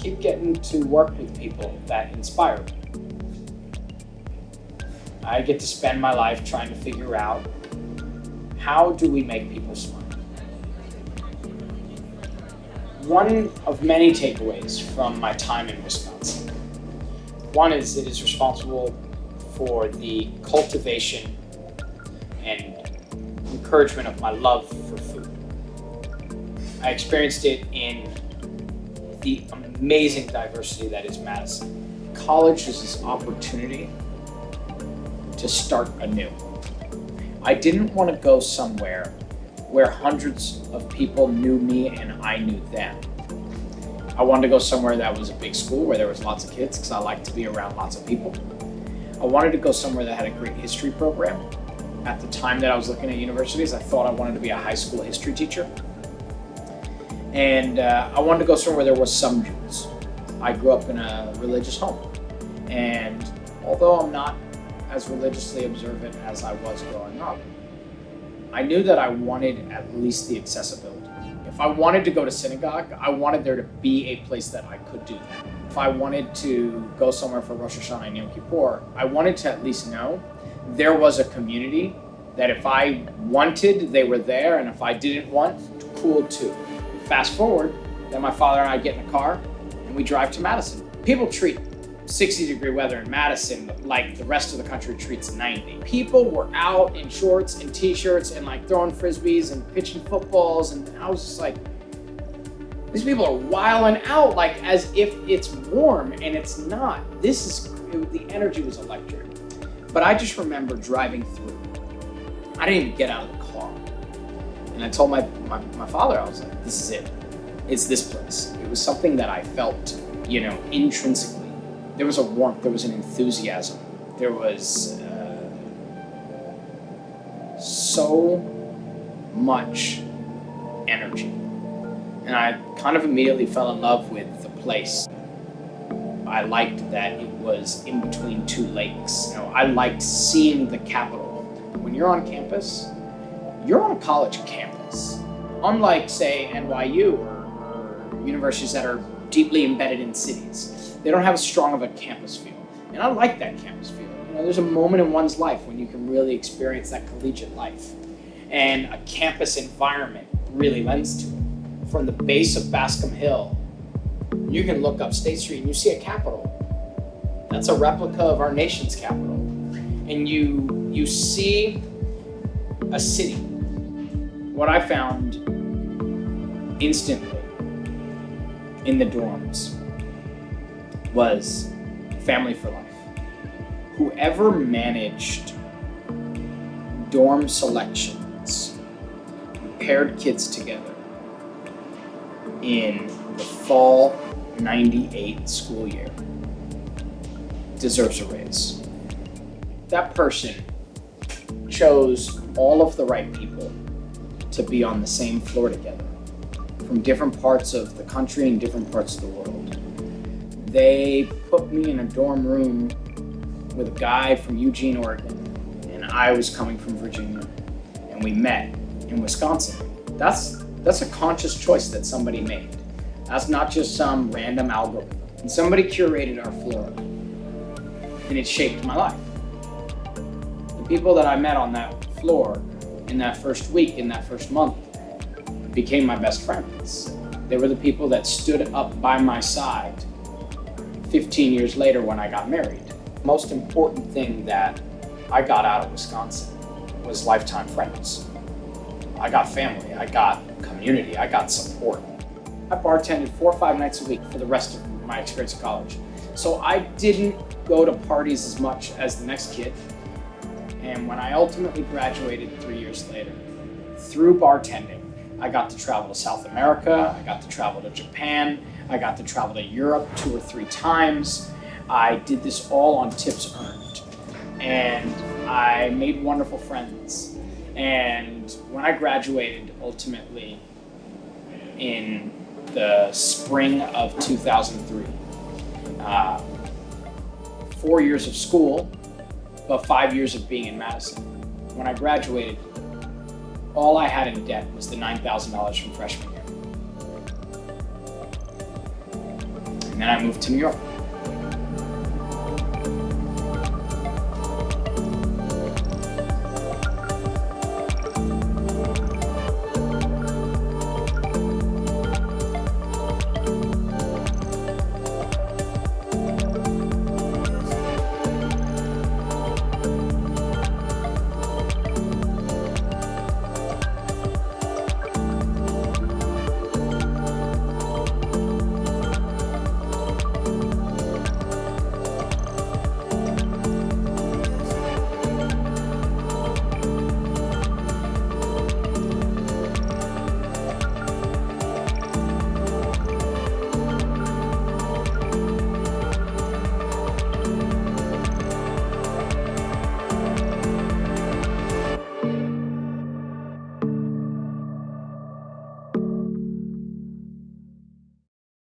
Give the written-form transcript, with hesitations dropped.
keep getting to work with people that inspire me. I get to spend my life trying to figure out, how do we make people smile? One of many takeaways from my time in Wisconsin. One is it is responsible for the cultivation and encouragement of my love for food. I experienced it in the amazing diversity that is Madison. College is this opportunity to start anew. I didn't want to go somewhere where hundreds of people knew me and I knew them. I wanted to go somewhere that was a big school where there was lots of kids because I like to be around lots of people. I wanted to go somewhere that had a great history program. At the time that I was looking at universities, I thought I wanted to be a high school history teacher. And I wanted to go somewhere where there was some Jews. I grew up in a religious home. And although I'm not as religiously observant as I was growing up, I knew that I wanted at least the accessibility. If I wanted to go to synagogue, I wanted there to be a place that I could do that. If I wanted to go somewhere for Rosh Hashanah and Yom Kippur, I wanted to at least know there was a community that if I wanted, they were there, and if I didn't want, cool too. Fast forward, then my father and I get in the car and we drive to Madison. People treat 60-degree weather in Madison like the rest of the country treats 90. People were out in shorts and t-shirts and like throwing frisbees and pitching footballs, and I was just like, these people are wilding out like as if it's warm, and it's not. The energy was electric. But I just remember driving through. I didn't even get out of the car. And I told my father, I was like, this is it. It's this place. It was something that I felt, intrinsically. There was a warmth, there was an enthusiasm. There was so much energy. And I kind of immediately fell in love with the place. I liked that it was in between two lakes. I liked seeing the capital. When you're on campus, you're on a college campus. Unlike, say, NYU or universities that are deeply embedded in cities. They don't have as strong of a campus feel. And I like that campus feel. There's a moment in one's life when you can really experience that collegiate life. And a campus environment really lends to it. From the base of Bascom Hill, you can look up State Street and you see a Capitol. That's a replica of our nation's capital. And you see a city. What I found instantly in the dorms was family for life. Whoever managed dorm selections paired kids together in the fall '98 school year deserves a raise. That person chose all of the right people to be on the same floor together from different parts of the country and different parts of the world. They put me in a dorm room with a guy from Eugene, Oregon, and I was coming from Virginia, and we met in Wisconsin. That's a conscious choice that somebody made. That's not just some random algorithm. And somebody curated our floor, and it shaped my life. The people that I met on that floor in that first week, in that first month, became my best friends. They were the people that stood up by my side 15 years later when I got married. The most important thing that I got out of Wisconsin was lifetime friends. I got family, I got community, I got support. I bartended 4 or 5 nights a week for the rest of my experience at college. So I didn't go to parties as much as the next kid. And when I ultimately graduated 3 years later, through bartending, I got to travel to South America, I got to travel to Japan, I got to travel to Europe 2 or 3 times. I did this all on tips earned. And I made wonderful friends. And when I graduated, ultimately, in the spring of 2003, 4 years of school, but 5 years of being in Madison. When I graduated, all I had in debt was the $9,000 from freshman year. And then I moved to New York.